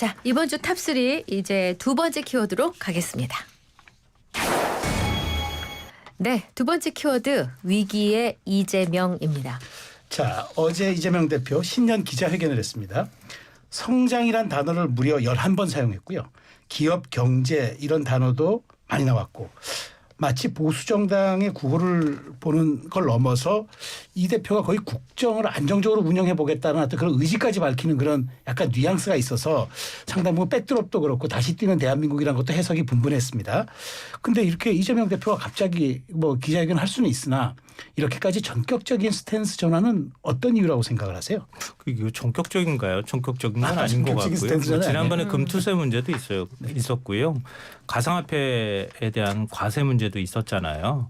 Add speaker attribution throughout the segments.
Speaker 1: 자, 이번 주 탑3 이제 두 번째 키워드로 가겠습니다. 네, 두 번째 키워드 위기의 이재명입니다.
Speaker 2: 자, 어제 이재명 대표 신년 기자회견을 했습니다. 성장이란 단어를 무려 11번 사용했고요. 기업, 경제 이런 단어도 많이 나왔고 마치 보수정당의 구호를 보는 걸 넘어서 이 대표가 거의 국정을 안정적으로 운영해 보겠다는 어떤 그런 의지까지 밝히는 그런 약간 뉘앙스가 있어서 상당히 뭐 백드롭도 그렇고 다시 뛰는 대한민국이라는 것도 해석이 분분했습니다. 근데 이렇게 이재명 대표가 갑자기 뭐 기자회견을 할 수는 있으나 이렇게까지 전격적인 스탠스 전환은 어떤 이유라고 생각을 하세요?
Speaker 3: 이거 전격적인가요? 전격적인 건 아닌 것
Speaker 2: 전격적인
Speaker 3: 같고요.
Speaker 2: 스탠스는
Speaker 3: 지난번에
Speaker 2: 아니에요.
Speaker 3: 금투세 문제도 있었고요. 가상화폐에 대한 과세 문제도 있었잖아요.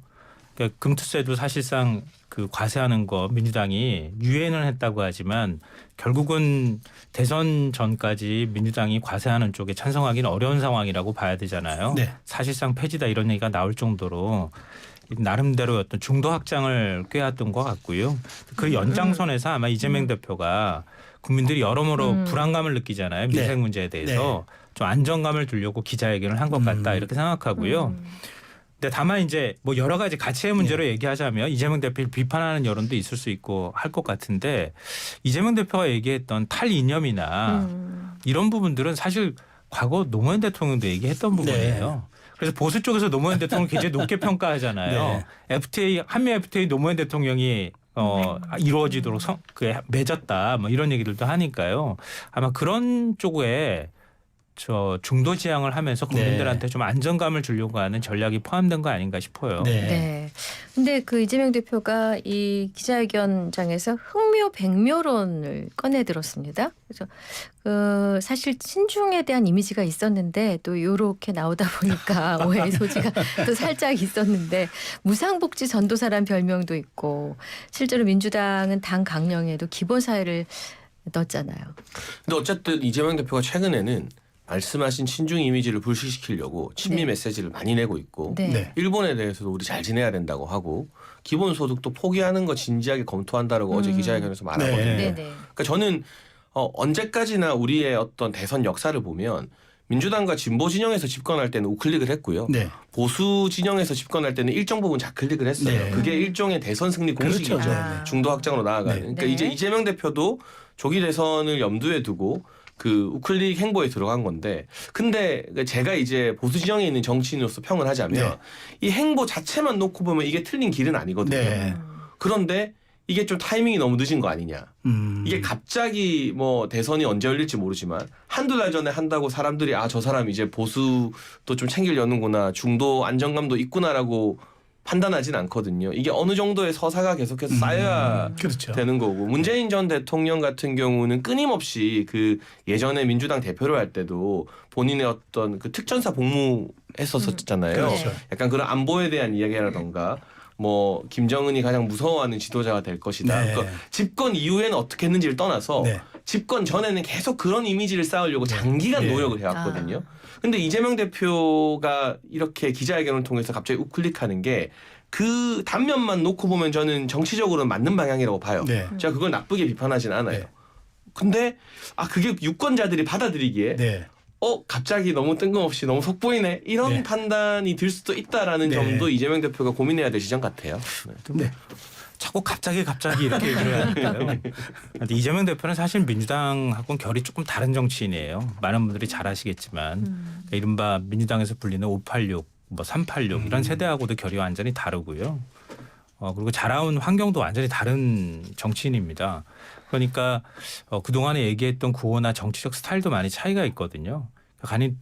Speaker 3: 그러니까 금투세도 사실상 그 과세하는 거 민주당이 유예는 했다고 하지만 결국은 대선 전까지 민주당이 과세하는 쪽에 찬성하기는 어려운 상황이라고 봐야 되잖아요.
Speaker 2: 네.
Speaker 3: 사실상 폐지다 이런 얘기가 나올 정도로 나름대로 어떤 중도 확장을 꾀했던 것 같고요. 그 연장선에서 아마 이재명 대표가 국민들이 여러모로 불안감을 느끼잖아요. 민생
Speaker 2: 네.
Speaker 3: 문제에 대해서 좀 안정감을 주려고 기자회견을 한 것 같다 이렇게 생각하고요. 근데 다만 이제 뭐 여러 가지 가치의 문제로 얘기하자면 이재명 대표를 비판하는 여론도 있을 수 있고 할 것 같은데 이재명 대표가 얘기했던 탈이념이나 이런 부분들은 사실 과거 노무현 대통령도 얘기했던 부분이에요. 그래서 보수 쪽에서 노무현 대통령을 굉장히 높게 평가하잖아요. FTA 한미 FTA 노무현 대통령이 이루어지도록 맺었다 뭐 이런 얘기들도 하니까요. 아마 그런 쪽에 중도 지향을 하면서 국민들한테 좀 안정감을 주려고 하는 전략이 포함된 거 아닌가 싶어요.
Speaker 1: 네. 근데 그 이재명 대표가 이 기자회견장에서 흥묘 백묘론을 꺼내 들었습니다. 그래서 그 사실 친중에 대한 이미지가 있었는데 또 이렇게 나오다 보니까 오해의 소지가 또 살짝 있었는데 무상복지 전도사란 별명도 있고 실제로 민주당은 당 강령에도 기본사회를 넣었잖아요.
Speaker 4: 근데 어쨌든 이재명 대표가 최근에는 말씀하신 친중 이미지를 불식시키려고 친미 메시지를 많이 내고 있고
Speaker 2: 네.
Speaker 4: 일본에 대해서도 우리 잘 지내야 된다고 하고 기본소득도 포기하는 거 진지하게 검토한다라고 어제 기자회견에서 말하거든요.
Speaker 1: 네.
Speaker 4: 그러니까 저는 언제까지나 우리의 어떤 대선 역사를 보면 민주당과 진보 진영에서 집권할 때는 우클릭을 했고요.
Speaker 2: 네.
Speaker 4: 보수 진영에서 집권할 때는 일정 부분 좌클릭을 했어요.
Speaker 2: 네.
Speaker 4: 그게 일종의 대선 승리 공식이죠.
Speaker 2: 그렇죠.
Speaker 4: 중도 확장으로 나아가는.
Speaker 2: 네.
Speaker 4: 그러니까
Speaker 1: 네.
Speaker 4: 이제 이재명 대표도 조기 대선을 염두에 두고 그 우클릭 행보에 들어간 건데 근데 제가 이제 보수 진영에 있는 정치인으로서 평을 하자면 이 행보 자체만 놓고 보면 이게 틀린 길은 아니거든요.
Speaker 2: 네.
Speaker 4: 그런데 이게 좀 타이밍이 너무 늦은 거 아니냐. 이게 갑자기 뭐 대선이 언제 열릴지 모르지만 한두 달 전에 한다고 사람들이 저 사람 이제 보수도 좀 챙기려는구나. 중도 안정감도 있구나라고 판단하진 않거든요. 이게 어느 정도의 서사가 계속해서 쌓여야
Speaker 2: 그렇죠.
Speaker 4: 되는 거고 문재인 전 대통령 같은 경우는 끊임없이 그 예전에 민주당 대표를 할 때도 본인의 어떤 그 특전사 복무했었잖아요.
Speaker 2: 그렇죠.
Speaker 4: 약간 그런 안보에 대한 이야기라던가 뭐 김정은이 가장 무서워하는 지도자가 될 것이다.
Speaker 2: 네.
Speaker 4: 그러니까 집권 이후에는 어떻게 했는지를 떠나서
Speaker 2: 네.
Speaker 4: 집권 전에는 계속 그런 이미지를 쌓으려고 장기간
Speaker 2: 네.
Speaker 4: 노력을 해왔거든요. 근데 이재명 대표가 이렇게 기자회견을 통해서 갑자기 우클릭하는 게 그 단면만 놓고 보면 저는 정치적으로는 맞는 방향이라고 봐요.
Speaker 2: 네.
Speaker 4: 제가 그걸 나쁘게 비판하진 않아요.
Speaker 2: 네.
Speaker 4: 근데 그게 유권자들이 받아들이기에
Speaker 2: 네.
Speaker 4: 갑자기 너무 뜬금없이 너무 속보이네 이런
Speaker 2: 네.
Speaker 4: 판단이 들 수도 있다라는
Speaker 2: 네.
Speaker 4: 점도 이재명 대표가 고민해야 될 지점 같아요.
Speaker 2: 네.
Speaker 3: 자꾸 갑자기 이렇게 얘기를 하니까요. 근데 이재명 대표는 사실 민주당하고는 결이 조금 다른 정치인이에요. 많은 분들이 잘 아시겠지만 그러니까 이른바 민주당에서 불리는 586, 뭐 386 이런 세대하고도 결이 완전히 다르고요. 그리고 자라온 환경도 완전히 다른 정치인입니다. 그러니까 그동안에 얘기했던 구호나 정치적 스타일도 많이 차이가 있거든요.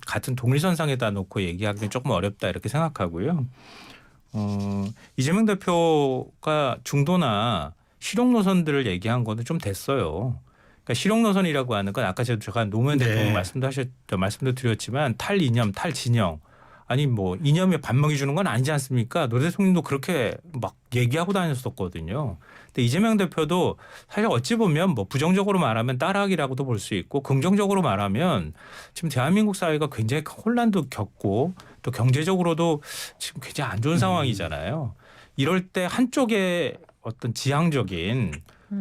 Speaker 3: 같은 동일선상에다 놓고 얘기하기는 조금 어렵다 이렇게 생각하고요. 이재명 대표가 중도나 실용 노선들을 얘기한 거는 좀 됐어요. 그러니까 실용 노선이라고 하는 건 아까 제가 노무현 대통령 말씀도 드렸지만 탈이념, 탈진영 아니 뭐 이념에 반먹이 주는 건 아니지 않습니까? 노 대통령도 그렇게 막 얘기하고 다녔었거든요. 근데 이재명 대표도 사실 어찌 보면 뭐 부정적으로 말하면 따라하기라고도 볼 수 있고 긍정적으로 말하면 지금 대한민국 사회가 굉장히 혼란도 겪고 또 경제적으로도 지금 굉장히 안 좋은 상황이잖아요. 이럴 때 한쪽에 어떤 지향적인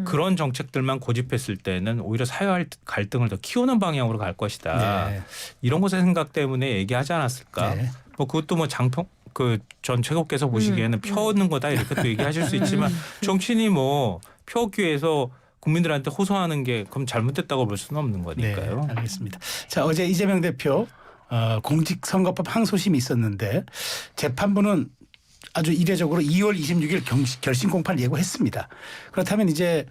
Speaker 3: 그런 정책들만 고집했을 때는 오히려 사회 갈등을 더 키우는 방향으로 갈 것이다.
Speaker 2: 네.
Speaker 3: 이런 것의 생각 때문에 얘기하지 않았을까?
Speaker 2: 네.
Speaker 3: 뭐 그것도 뭐 장평 그 전 최고께서 보시기에는 표 얻는 거다 이렇게 또 얘기하실 수 있지만 정치인이 뭐 표 얻기 위해서 국민들한테 호소하는 게 그럼 잘못됐다고 볼 수는 없는 거니까요.
Speaker 2: 네, 알겠습니다. 자, 어제 이재명 대표 공직선거법 항소심이 있었는데 재판부는 아주 이례적으로 2월 26일 결심 공판을 예고했습니다. 그렇다면 이제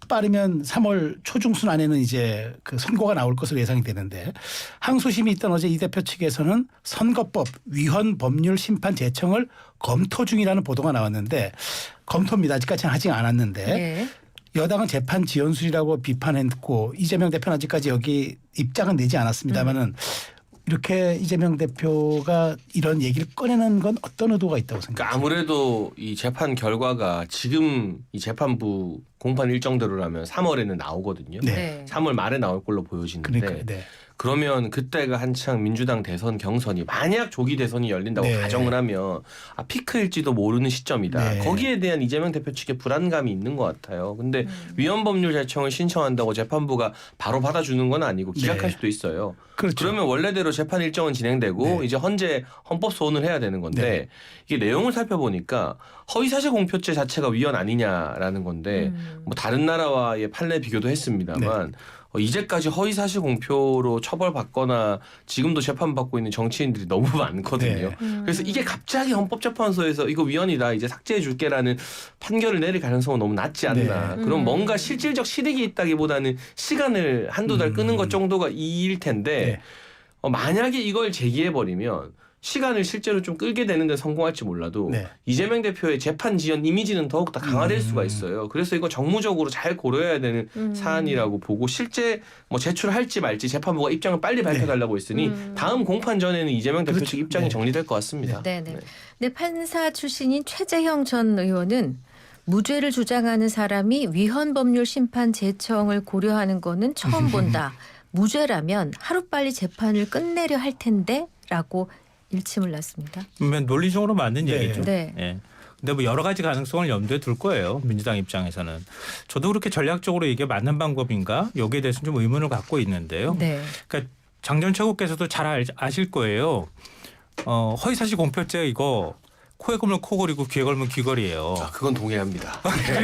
Speaker 2: 빠르면 3월 초중순 안에는 이제 그 선고가 나올 것으로 예상이 되는데 항소심이 있던 어제 이 대표 측에서는 선거법 위헌 법률 심판 제청을 검토 중이라는 보도가 나왔는데 검토입니다. 아직까지는 하지 않았는데
Speaker 1: 네.
Speaker 2: 여당은 재판 지연술이라고 비판했고 이재명 대표는 아직까지 여기 입장은 내지 않았습니다마는 이렇게 이재명 대표가 이런 얘기를 꺼내는 건 어떤 의도가 있다고
Speaker 4: 그러니까
Speaker 2: 생각하세요?
Speaker 4: 아무래도 이 재판 결과가 지금 이 재판부 공판 일정대로라면 3월에는 나오거든요.
Speaker 2: 네.
Speaker 1: 네.
Speaker 4: 3월 말에 나올 걸로 보여지는데
Speaker 2: 그러니까 네.
Speaker 4: 그러면 그때가 한창 민주당 대선 경선이 만약 조기 대선이 열린다고
Speaker 2: 네.
Speaker 4: 가정을 하면 피크일지도 모르는 시점이다.
Speaker 2: 네.
Speaker 4: 거기에 대한 이재명 대표 측의 불안감이 있는 것 같아요. 근데 위헌 법률 제청을 신청한다고 재판부가 바로 받아주는 건 아니고 기각할
Speaker 2: 네.
Speaker 4: 수도 있어요.
Speaker 2: 그렇죠.
Speaker 4: 그러면 원래대로 재판 일정은 진행되고
Speaker 2: 네.
Speaker 4: 이제 헌재 헌법 소원을 해야 되는 건데
Speaker 2: 네.
Speaker 4: 이게 내용을 살펴보니까 허위사실 공표죄 자체가 위헌 아니냐라는 건데 뭐 다른 나라와의 판례 비교도 했습니다만 이제까지 허위사실 공표로 처벌받거나 지금도 재판받고 있는 정치인들이 너무 많거든요.
Speaker 2: 네.
Speaker 4: 그래서 이게 갑자기 헌법재판소에서 이거 위헌이다 이제 삭제해 줄게라는 판결을 내릴 가능성은 너무 낮지 않나.
Speaker 2: 네.
Speaker 4: 그럼 뭔가 실질적 실익이 있다기보다는 시간을 한두 달 끄는 것 정도가 이일 텐데
Speaker 2: 네.
Speaker 4: 만약에 이걸 제기해버리면 시간을 실제로 좀 끌게 되는데 성공할지 몰라도
Speaker 2: 네.
Speaker 4: 이재명 대표의 재판 지연 이미지는 더욱더 강화될 수가 있어요. 그래서 이거 정무적으로 잘 고려해야 되는 사안이라고 보고 실제 뭐 제출할지 말지 재판부가 입장을 빨리 밝혀달라고 했으니 다음 공판 전에는 이재명 대표
Speaker 2: 그렇죠.
Speaker 4: 측 입장이
Speaker 2: 네.
Speaker 4: 정리될 것 같습니다.
Speaker 1: 네네. 근데 판사 출신인 최재형 전 의원은 무죄를 주장하는 사람이 위헌 법률 심판 제청을 고려하는 거는 처음 본다. 무죄라면 하루빨리 재판을 끝내려 할 텐데라고 일침을 놨습니다.
Speaker 3: 논리적으로 맞는
Speaker 2: 네.
Speaker 3: 얘기죠.
Speaker 1: 네.
Speaker 3: 예. 근데 뭐 여러 가지 가능성을 염두에 둘 거예요. 민주당 입장에서는. 저도 그렇게 전략적으로 이게 맞는 방법인가? 여기에 대해서 좀 의문을 갖고 있는데요.
Speaker 1: 네.
Speaker 3: 그러니까 장 전 최고께서도 잘 아실 거예요. 허위사실 공표죄 이거 코에 걸면 코걸이고 귀에 걸면 귀걸이에요.
Speaker 4: 그건 동의합니다.
Speaker 3: 그러니까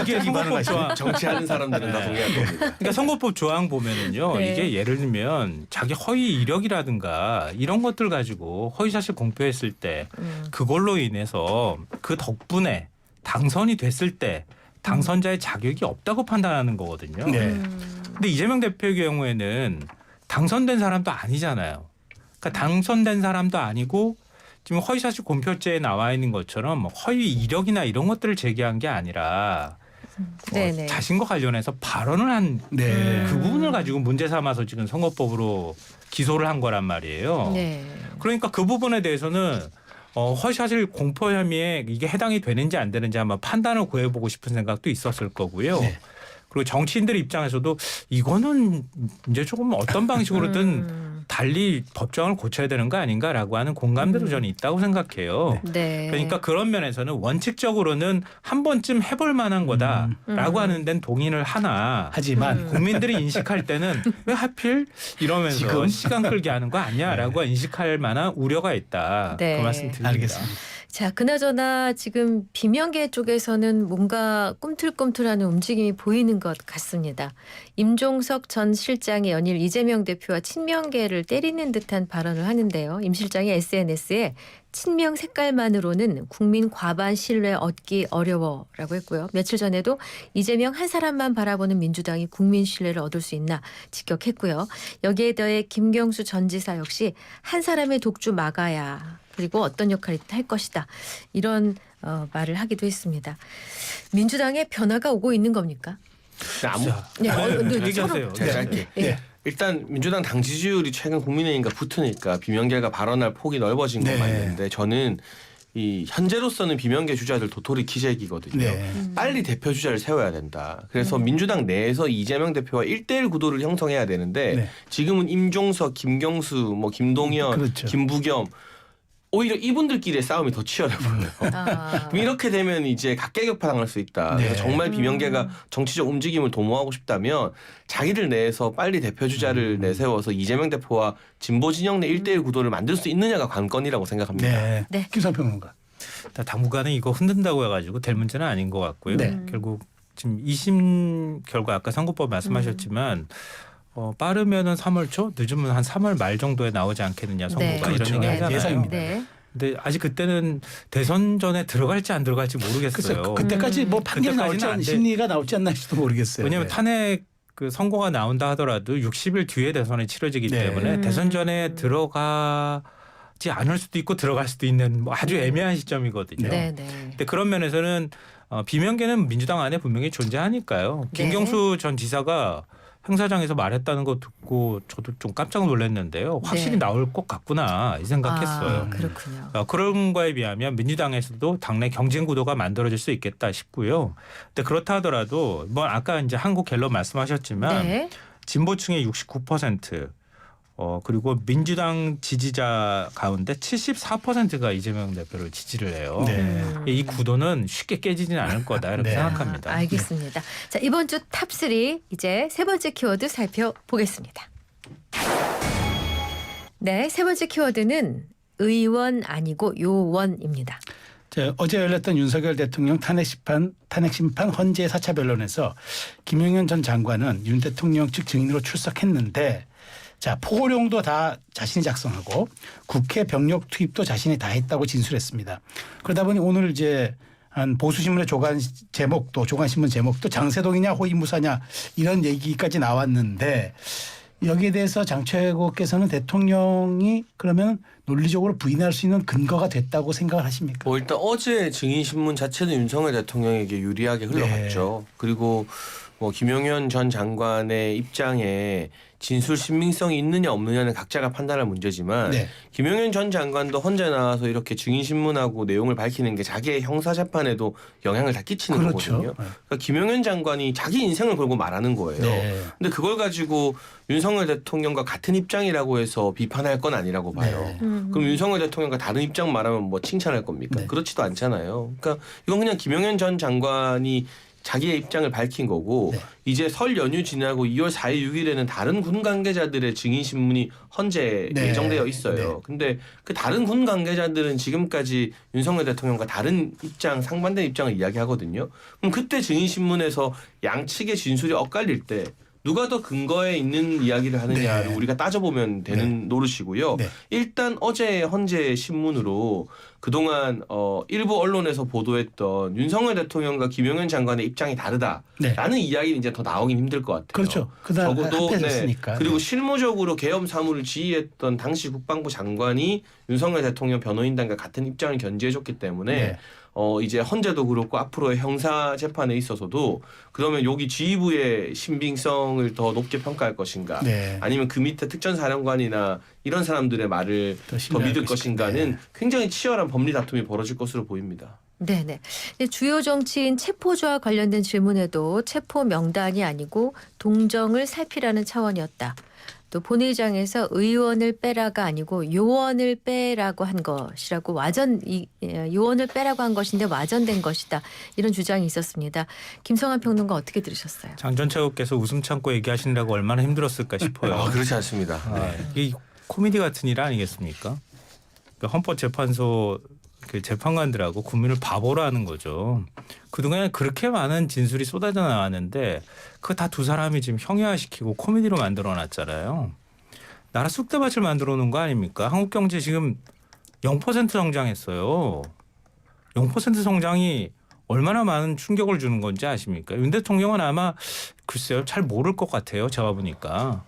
Speaker 3: 이게 선거법 조항.
Speaker 4: 정치하는 사람들은 다 동의할 겁니다.
Speaker 3: 그러니까 선거법 조항 보면은요.
Speaker 1: 네.
Speaker 3: 이게 예를 들면 자기 허위 이력이라든가 이런 것들 가지고 허위사실 공표했을 때 그걸로 인해서 그 덕분에 당선이 됐을 때 당선자의 자격이 없다고 판단하는 거거든요.
Speaker 2: 네.
Speaker 3: 근데 이재명 대표의 경우에는 당선된 사람도 아니잖아요. 그러니까 당선된 사람도 아니고 지금 허위사실 공표죄에 나와 있는 것처럼 뭐 허위 이력이나 이런 것들을 제기한 게 아니라
Speaker 1: 네네.
Speaker 3: 자신과 관련해서 발언을 한 그
Speaker 2: 네.
Speaker 3: 부분을 가지고 문제 삼아서 지금 선거법으로 기소를 한 거란 말이에요.
Speaker 1: 네.
Speaker 3: 그러니까 그 부분에 대해서는 허위사실 공표 혐의에 이게 해당이 되는지 안 되는지 한번 판단을 구해보고 싶은 생각도 있었을 거고요.
Speaker 2: 네.
Speaker 3: 그리고 정치인들 입장에서도 이거는 이제 조금 어떤 방식으로든 달리 법정을 고쳐야 되는 거 아닌가라고 하는 공감대도 저는 있다고 생각해요.
Speaker 1: 네.
Speaker 3: 그러니까 그런 면에서는 원칙적으로는 한 번쯤 해볼 만한 거다라고 하는 데는 동의를 하나
Speaker 2: 하지만
Speaker 3: 국민들이 인식할 때는 왜 하필 이러면서
Speaker 2: 지금?
Speaker 3: 시간 끌게 하는 거 아니야라고 인식할 만한 우려가 있다.
Speaker 1: 네.
Speaker 3: 그 말씀 드립니다.
Speaker 2: 알겠습니다.
Speaker 1: 자, 그나저나 지금 비명계 쪽에서는 뭔가 꿈틀꿈틀하는 움직임이 보이는 것 같습니다. 임종석 전 실장이 연일 이재명 대표와 친명계를 때리는 듯한 발언을 하는데요. 임 실장이 SNS에 친명 색깔만으로는 국민 과반 신뢰 얻기 어려워라고 했고요. 며칠 전에도 이재명 한 사람만 바라보는 민주당이 국민 신뢰를 얻을 수 있나 직격했고요. 여기에 더해 김경수 전 지사 역시 한 사람의 독주 막아야 그리고 어떤 역할을 할 것이다. 이런 말을 하기도 했습니다. 민주당에 변화가 오고 있는 겁니까?
Speaker 3: 자,
Speaker 1: 네,
Speaker 3: 얘기하세요.
Speaker 4: 제가 짧게.
Speaker 1: 네.
Speaker 4: 일단 민주당 당 지지율이 최근 국민의힘과 붙으니까 비명계가 발언할 폭이 넓어진 건
Speaker 2: 네.
Speaker 4: 맞는데 저는 이 현재로서는 비명계 주자들 도토리 키재기거든요.
Speaker 2: 네.
Speaker 4: 빨리 대표 주자를 세워야 된다. 그래서 민주당 내에서 이재명 대표와 1대1 구도를 형성해야 되는데
Speaker 2: 네.
Speaker 4: 지금은 임종석, 김경수, 뭐 김동연,
Speaker 2: 그렇죠.
Speaker 4: 김부겸 오히려 이분들끼리의 싸움이 더 치열해 보여요.
Speaker 1: 아.
Speaker 4: 이렇게 되면 이제 각계격파 당할 수 있다.
Speaker 2: 네.
Speaker 4: 그래서 정말 비명계가 정치적 움직임을 도모하고 싶다면 자기들 내에서 빨리 대표 주자를 내세워서 이재명 대표와 진보 진영 내 1대1 구도를 만들 수 있느냐가 관건이라고 생각합니다.
Speaker 2: 네.
Speaker 1: 네.
Speaker 2: 김성평론가.
Speaker 3: 당분간은 이거 흔든다고 해가지고 될 문제는 아닌 것 같고요.
Speaker 2: 네.
Speaker 3: 결국 지금 2심 결과 아까 선고법 말씀하셨지만 빠르면은 3월 초, 늦으면 한 3월 말 정도에 나오지 않겠느냐 선고가
Speaker 1: 네.
Speaker 3: 이런
Speaker 2: 그렇죠.
Speaker 3: 얘기 하잖아요.
Speaker 2: 예상입니다.
Speaker 1: 네.
Speaker 3: 근데 아직 그때는 대선 전에 들어갈지 안 들어갈지
Speaker 2: 글쎄
Speaker 3: 모르겠어요.
Speaker 2: 그때까지 뭐 판결이 나올지
Speaker 3: 그때까지는 안 돼.
Speaker 2: 심리가 나올지 안 나올지도 모르겠어요.
Speaker 3: 왜냐하면
Speaker 2: 네.
Speaker 3: 탄핵 그 선고가 나온다 하더라도 60일 뒤에 대선이 치러지기
Speaker 2: 네.
Speaker 3: 때문에 대선 전에 들어가지 않을 수도 있고 들어갈 수도 있는 뭐 아주 애매한 시점이거든요.
Speaker 1: 네, 네.
Speaker 3: 근데 그런 면에서는 비명계는 민주당 안에 분명히 존재하니까요.
Speaker 1: 네.
Speaker 3: 김경수 전 지사가 행사장에서 말했다는 거 듣고 저도 좀 깜짝 놀랐는데요. 확실히
Speaker 1: 네.
Speaker 3: 나올 것 같구나 이 생각했어요.
Speaker 1: 아, 그렇군요.
Speaker 3: 그런 거에 비하면 민주당에서도 당내 경쟁 구도가 만들어질 수 있겠다 싶고요. 근데 그렇다 하더라도 뭐 아까 이제 한국 갤럽 말씀하셨지만
Speaker 1: 네.
Speaker 3: 진보층의 69% 그리고 민주당 지지자 가운데 74%가 이재명 대표를 지지를 해요.
Speaker 2: 네.
Speaker 3: 이 구도는 쉽게 깨지지는 않을 거다 이렇게
Speaker 2: 네.
Speaker 3: 생각합니다.
Speaker 1: 알겠습니다. 자, 이번 주 탑3 이제 세 번째 키워드 살펴보겠습니다. 네, 세 번째 키워드는 의원 아니고 요원입니다.
Speaker 2: 어제 열렸던 윤석열 대통령 탄핵 심판 헌재 4차 변론에서 김용현 전 장관은 윤 대통령 측 증인으로 출석했는데 포고령도 다 자신이 작성하고 국회 병력 투입도 자신이 다 했다고 진술했습니다. 그러다 보니 오늘 이제 한 보수신문의 조간신문 제목도 장세동이냐 호위무사냐 이런 얘기까지 나왔는데 여기에 대해서 장 최고께서는 대통령이 그러면 논리적으로 부인할 수 있는 근거가 됐다고 생각을 하십니까?
Speaker 4: 뭐 일단 어제 증인 신문 자체는 윤석열 대통령에게 유리하게 흘러갔죠. 그리고 뭐 김용현 전 장관의 입장에 진술 신빙성이 있느냐 없느냐는 각자가 판단할 문제지만
Speaker 2: 네.
Speaker 4: 김용현 전 장관도 혼자 나와서 이렇게 증인 신문하고 내용을 밝히는 게 자기의 형사 재판에도 영향을 다 끼치는
Speaker 2: 그렇죠.
Speaker 4: 거거든요. 그러니까 김용현 장관이 자기 인생을 걸고 말하는 거예요.
Speaker 2: 네.
Speaker 4: 근데 그걸 가지고 윤석열 대통령과 같은 입장이라고 해서 비판할 건 아니라고 봐요.
Speaker 2: 네.
Speaker 4: 그럼 윤석열 대통령과 다른 입장 말하면 뭐 칭찬할 겁니까?
Speaker 2: 네.
Speaker 4: 그렇지도 않잖아요. 그러니까 이건 그냥 김용현 전 장관이 자기의 입장을 밝힌 거고
Speaker 2: 네.
Speaker 4: 이제 설 연휴 지나고 2월 4일 6일에는 다른 군 관계자들의 증인 신문이 헌재
Speaker 2: 네.
Speaker 4: 예정되어 있어요.
Speaker 2: 네.
Speaker 4: 근데 그 다른 군 관계자들은 지금까지 윤석열 대통령과 다른 입장, 상반된 입장을 이야기하거든요. 그럼 그때 증인 신문에서 양측의 진술이 엇갈릴 때 누가 더 근거에 있는 이야기를 하느냐를
Speaker 2: 네.
Speaker 4: 우리가 따져보면 되는 노릇이고요.
Speaker 2: 네.
Speaker 4: 일단 어제 헌재 신문으로 그동안 일부 언론에서 보도했던 윤석열 대통령과 김용현 장관의 입장이 다르다라는
Speaker 2: 네.
Speaker 4: 이야기는 이제 더 나오긴 힘들 것 같아요.
Speaker 2: 그렇죠. 그다음
Speaker 4: 적어도
Speaker 2: 합해졌으니까.
Speaker 4: 그리고
Speaker 2: 네.
Speaker 4: 실무적으로 계엄 사무를 지휘했던 당시 국방부 장관이 윤석열 대통령 변호인단과 같은 입장을 견지해줬기 때문에
Speaker 2: 네.
Speaker 4: 이제 헌재도 그렇고 앞으로의 형사 재판에 있어서도 그러면 여기 지휘부의 신빙성을 더 높게 평가할 것인가
Speaker 2: 네.
Speaker 4: 아니면 그 밑에 특전사령관이나 이런 사람들의 말을
Speaker 2: 더
Speaker 4: 더
Speaker 2: 신뢰할
Speaker 4: 믿을
Speaker 2: 것인가.
Speaker 4: 것인가는
Speaker 2: 네.
Speaker 4: 굉장히 치열한 법리 다툼이 벌어질 것으로 보입니다.
Speaker 1: 네네. 주요 정치인 체포조와 관련된 질문에도 체포 명단이 아니고 동정을 살피라는 차원이었다. 또 본회의장에서 의원을 빼라가 아니고 요원을 빼라고 한 것이라고 요원을 빼라고 한 것인데 와전된 것이다. 이런 주장이 있었습니다. 김성환 평론가 어떻게 들으셨어요?
Speaker 3: 장 전 최고께서 웃음 참고 얘기하시느라고 얼마나 힘들었을까 싶어요.
Speaker 4: 그렇지 않습니다.
Speaker 3: 이게 코미디 같은 일 아니겠습니까? 헌법재판소 그 재판관들하고 국민을 바보로 하는 거죠. 그동안에 그렇게 많은 진술이 쏟아져 나왔는데 그거 다 두 사람이 지금 형해화시키고 코미디로 만들어놨잖아요. 나라 쑥대밭을 만들어 놓은 거 아닙니까? 한국 경제 지금 0% 성장했어요. 0% 성장이 얼마나 많은 충격을 주는 건지 아십니까? 윤 대통령은 아마 글쎄요 잘 모를 것 같아요. 제가 보니까.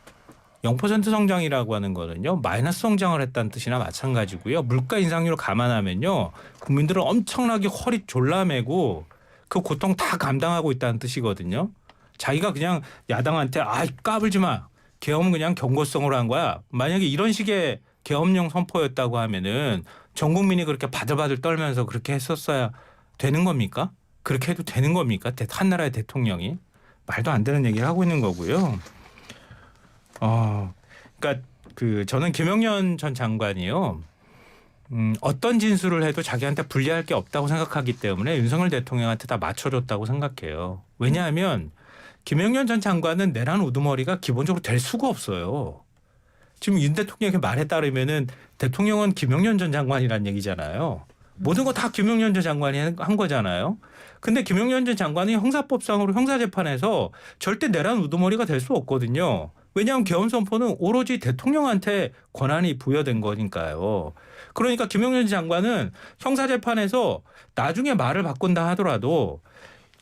Speaker 3: 0% 성장이라고 하는 거는요. 마이너스 성장을 했다는 뜻이나 마찬가지고요. 물가 인상률을 감안하면요. 국민들은 엄청나게 허리 졸라매고 그 고통 다 감당하고 있다는 뜻이거든요. 자기가 그냥 야당한테 까불지 마. 계엄은 그냥 경고성으로 한 거야. 만약에 이런 식의 계엄령 선포였다고 하면은 전 국민이 그렇게 바들바들 떨면서 그렇게 했었어야 되는 겁니까? 그렇게 해도 되는 겁니까? 한 나라의 대통령이. 말도 안 되는 얘기를 하고 있는 거고요. 그러니까 저는 김용현 전 장관이요. 어떤 진술을 해도 자기한테 불리할 게 없다고 생각하기 때문에 윤석열 대통령한테 다 맞춰줬다고 생각해요. 왜냐하면 김영현 전 장관은 내란 우두머리가 기본적으로 될 수가 없어요. 지금 윤 대통령의 말에 따르면은 대통령은 김영현 전 장관이란 얘기잖아요. 모든 거 다 김영현 전 장관이 한 거잖아요. 근데 김영현 전 장관이 형사법상으로 형사재판에서 절대 내란 우두머리가 될 수 없거든요. 왜냐하면 계엄 선포는 오로지 대통령한테 권한이 부여된 거니까요. 그러니까 김영현 장관은 형사재판에서 나중에 말을 바꾼다 하더라도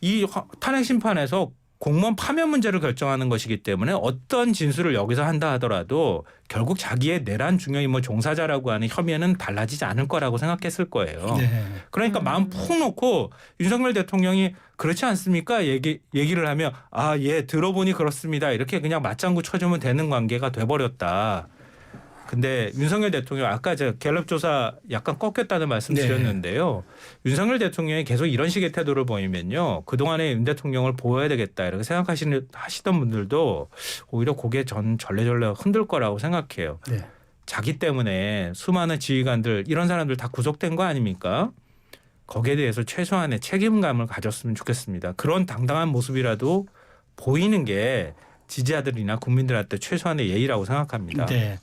Speaker 3: 이 탄핵 심판에서 공무원 파면 문제를 결정하는 것이기 때문에 어떤 진술을 여기서 한다 하더라도 결국 자기의 내란 중요인물 종사자라고 하는 혐의는 달라지지 않을 거라고 생각했을 거예요.
Speaker 2: 네.
Speaker 3: 그러니까 마음 푹 놓고 윤석열 대통령이 그렇지 않습니까? 얘기를 하면 예 들어보니 그렇습니다. 이렇게 그냥 맞장구 쳐주면 되는 관계가 돼버렸다. 근데 윤석열 대통령 아까 제가 갤럽 조사 약간 꺾였다는 말씀
Speaker 2: 네.
Speaker 3: 드렸는데요. 윤석열 대통령이 계속 이런 식의 태도를 보이면요. 그동안에 윤 대통령을 보호해야 되겠다 이렇게 하시던 분들도 오히려 고개 절레절레 흔들 거라고 생각해요.
Speaker 2: 네.
Speaker 3: 자기 때문에 수많은 지휘관들 이런 사람들 다 구속된 거 아닙니까? 거기에 대해서 최소한의 책임감을 가졌으면 좋겠습니다. 그런 당당한 모습이라도 보이는 게 지지자들이나 국민들한테 최소한의 예의라고 생각합니다.
Speaker 2: 네.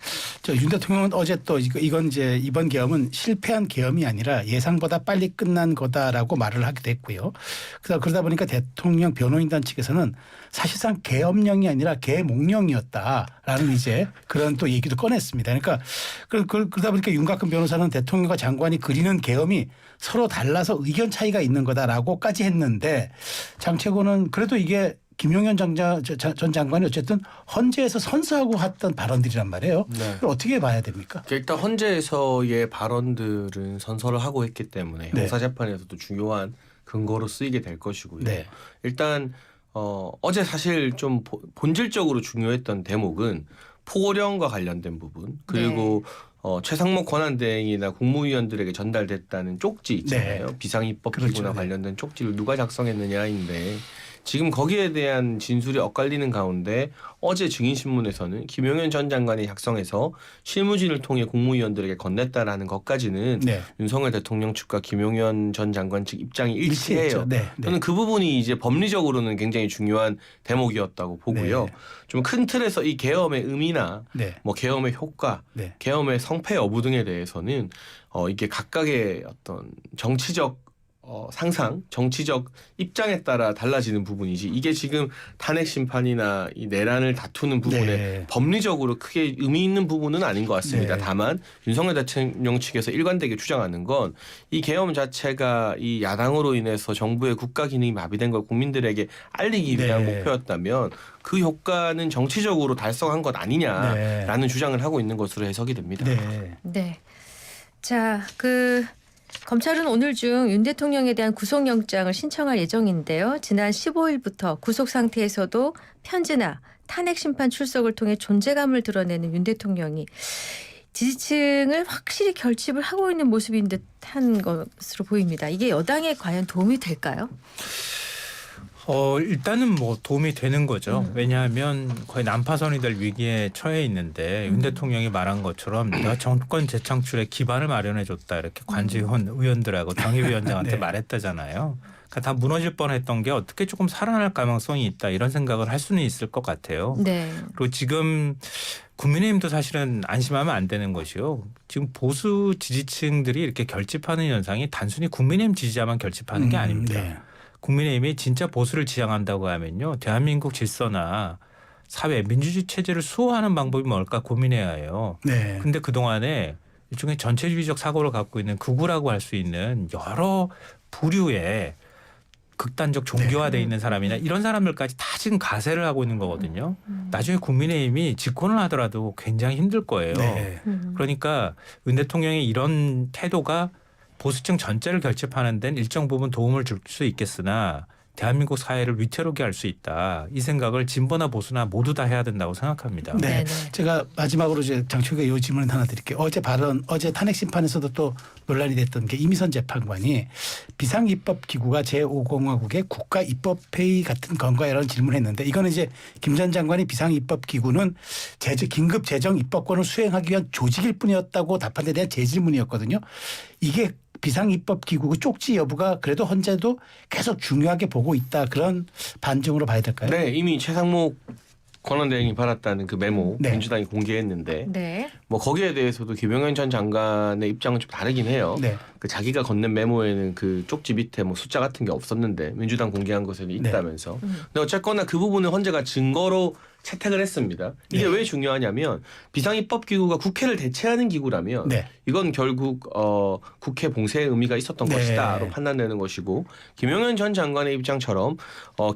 Speaker 2: 윤 대통령은 어제 또 이건 이제 이번 계엄은 실패한 계엄이 아니라 예상보다 빨리 끝난 거다라고 말을 하기도 했고요. 그러다 보니까 대통령 변호인단 측에서는 사실상 계엄령이 아니라 계몽령이었다라는 이제 그런 또 얘기도 꺼냈습니다. 그러니까 그러다 보니까 윤곽근 변호사는 대통령과 장관이 그리는 계엄이 서로 달라서 의견 차이가 있는 거다라고까지 했는데 장채고는 그래도 이게 김용현 전 장관이 어쨌든 헌재에서 선서하고 했던 발언들이란 말이에요.
Speaker 4: 네.
Speaker 2: 그걸 어떻게 봐야 됩니까?
Speaker 4: 일단 헌재에서의 발언들은 선서를 하고 했기 때문에
Speaker 2: 네.
Speaker 4: 형사재판에서도 중요한 근거로 쓰이게 될 것이고요.
Speaker 2: 네.
Speaker 4: 일단 어제 사실 좀 본질적으로 중요했던 대목은 포고령과 관련된 부분 그리고 최상목 권한대행이나 국무위원들에게 전달됐다는 쪽지 있잖아요.
Speaker 2: 네.
Speaker 4: 비상입법기구나
Speaker 2: 그렇죠. 네.
Speaker 4: 관련된 쪽지를 누가 작성했느냐인데 지금 거기에 대한 진술이 엇갈리는 가운데 어제 증인신문에서는 김용현 전 장관이 작성해서 실무진을 통해 국무위원들에게 건넸다라는 것까지는
Speaker 2: 네.
Speaker 4: 윤석열 대통령 측과 김용현 전 장관 측 입장이 일치해요.
Speaker 2: 일치했죠. 네. 네.
Speaker 4: 저는 그 부분이 이제 법리적으로는 굉장히 중요한 대목이었다고 보고요.
Speaker 2: 네.
Speaker 4: 좀 큰 틀에서 이 계엄의 의미나
Speaker 2: 네.
Speaker 4: 뭐 계엄의 효과,
Speaker 2: 네.
Speaker 4: 계엄의 성패 여부 등에 대해서는 이게 각각의 어떤 정치적 상상, 정치적 입장에 따라 달라지는 부분이지 이게 지금 탄핵 심판이나 이 내란을 다투는 부분에
Speaker 2: 네.
Speaker 4: 법리적으로 크게 의미 있는 부분은 아닌 것 같습니다.
Speaker 2: 네.
Speaker 4: 다만 윤석열 대통령 측에서 일관되게 주장하는 건 이 계엄 자체가 이 야당으로 인해서 정부의 국가 기능이 마비된 걸 국민들에게 알리기 위한
Speaker 2: 네.
Speaker 4: 목표였다면 그 효과는 정치적으로 달성한 것 아니냐라는
Speaker 2: 네.
Speaker 4: 주장을 하고 있는 것으로 해석이 됩니다.
Speaker 2: 네.
Speaker 1: 네. 자, 검찰은 오늘 중 윤 대통령에 대한 구속영장을 신청할 예정인데요. 지난 15일부터 구속 상태에서도 편지나 탄핵 심판 출석을 통해 존재감을 드러내는 윤 대통령이 지지층을 확실히 결집을 하고 있는 모습인 듯한 것으로 보입니다. 이게 여당에 과연 도움이 될까요?
Speaker 3: 일단은 뭐 도움이 되는 거죠. 왜냐하면 거의 난파선이 될 위기에 처해 있는데 윤 대통령이 말한 것처럼 내가 정권 재창출에 기반을 마련해 줬다 이렇게 관지원 의원들하고 당협위원장한테
Speaker 2: 네.
Speaker 3: 말했다잖아요. 그러니까 다 무너질 뻔했던 게 어떻게 조금 살아날 가능성이 있다 이런 생각을 할 수는 있을 것 같아요.
Speaker 1: 네.
Speaker 3: 그리고 지금 국민의힘도 사실은 안심하면 안 되는 것이요. 지금 보수 지지층들이 이렇게 결집하는 현상이 단순히 국민의힘 지지자만 결집하는 게 아닙니다.
Speaker 2: 네.
Speaker 3: 국민의힘이 진짜 보수를 지향한다고 하면요. 대한민국 질서나 사회 민주주의 체제를 수호하는 방법이 뭘까 고민해야 해요.
Speaker 2: 네.
Speaker 3: 근데 그동안에 일종의 전체주의적 사고를 갖고 있는 극우라고 할 수 있는 여러 부류의 극단적 종교화되어 있는 사람이나 이런 사람들까지 다 지금 가세를 하고 있는 거거든요. 나중에 국민의힘이 집권을 하더라도 굉장히 힘들 거예요.
Speaker 2: 네.
Speaker 3: 그러니까 윤 대통령의 이런 태도가 보수층 전체를 결집하는 데는 일정 부분 도움을 줄 수 있겠으나 대한민국 사회를 위태롭게 할 수 있다. 이 생각을 진보나 보수나 모두 다 해야 된다고 생각합니다.
Speaker 2: 네.
Speaker 1: 네네.
Speaker 2: 제가 마지막으로 이제 장충기가 요 질문 하나 드릴게요. 어제 탄핵 심판에서도 또 논란이 됐던 게 이미선 재판관이 비상입법기구가 제5공화국의 국가입법회의 같은 건가 이런 질문을 했는데 이거는 이제 김 전 장관이 비상입법기구는 긴급 재정 입법권을 수행하기 위한 조직일 뿐이었다고 답한 데 대한 재질문이었거든요. 이게 비상입법기구 쪽지 여부가 그래도 헌재도 계속 중요하게 보고 있다. 그런 반증으로 봐야 될까요?
Speaker 4: 네, 이미 최상목 권한대행이 받았다는 그 메모
Speaker 2: 네.
Speaker 4: 민주당이 공개했는데
Speaker 1: 네.
Speaker 4: 뭐 거기에 대해서도 김용현 전 장관의 입장은 좀 다르긴 해요.
Speaker 2: 네.
Speaker 4: 그 자기가 건넨 메모에는 그 쪽지 밑에 뭐 숫자 같은 게 없었는데 민주당 공개한 것에는 있다면서. 근데 어쨌거나 그 부분은 헌재가 증거로 채택을 했습니다. 이게
Speaker 2: 네.
Speaker 4: 왜 중요하냐면 비상입법기구가 국회를 대체하는 기구라면
Speaker 2: 네.
Speaker 4: 이건 결국 국회 봉쇄의 의미가 있었던
Speaker 2: 네.
Speaker 4: 것이다로 판단되는 것이고 김용현 전 장관의 입장처럼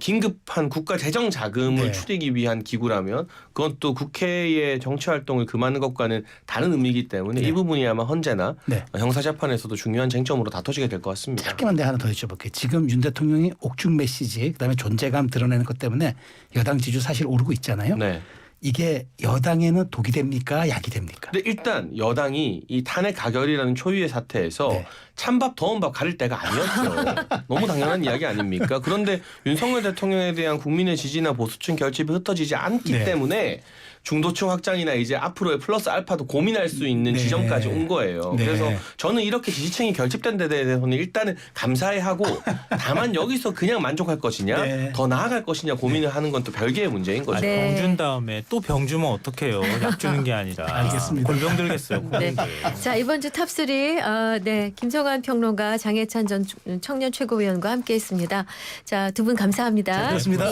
Speaker 4: 긴급한 국가 재정 자금을
Speaker 2: 네.
Speaker 4: 추리기 위한 기구라면 그건 또 국회의 정치 활동을 금하는 것과는 다른 의미이기 때문에
Speaker 2: 네.
Speaker 4: 이 부분이 아마 헌재나
Speaker 2: 네.
Speaker 4: 형사재판에서도 중요한 쟁점으로 다퉈지게 될 것 같습니다.
Speaker 2: 짧게만 내가 하나 더 여쭤볼게요. 지금 윤 대통령이 옥중 메시지 그다음에 존재감 드러내는 것 때문에 여당 지지율 사실 오르고 있잖아요.
Speaker 4: 네.
Speaker 2: 이게 여당에는 독이 됩니까? 약이 됩니까?
Speaker 4: 근데 일단 여당이 이 탄핵 가결이라는 초유의 사태에서
Speaker 2: 네.
Speaker 4: 찬밥 더운 밥 가릴 때가 아니었죠. 너무 당연한 이야기 아닙니까? 그런데 윤석열 대통령에 대한 국민의 지지나 보수층 결집이 흩어지지 않기
Speaker 2: 네.
Speaker 4: 때문에 중도층 확장이나 이제 앞으로의 플러스 알파도 고민할 수 있는
Speaker 2: 네.
Speaker 4: 지점까지 온 거예요.
Speaker 2: 네.
Speaker 4: 그래서 저는 이렇게 지지층이 결집된 데 대해서는 일단은 감사해하고 다만 여기서 그냥 만족할 것이냐
Speaker 2: 네.
Speaker 4: 더 나아갈 것이냐 고민을 하는 건 또 별개의 문제인 거죠.
Speaker 1: 네.
Speaker 3: 병 준 다음에 또 병 주면 어떡해요. 약 주는 게 아니라.
Speaker 2: 알겠습니다.
Speaker 3: 골병 들겠어요.
Speaker 1: 네.
Speaker 3: 국민들.
Speaker 1: 자, 이번 주 탑3 네. 김성환 평론가 장혜찬 전 청년 최고위원과 함께 했습니다. 자, 두 분 감사합니다.
Speaker 2: 그렇습니다.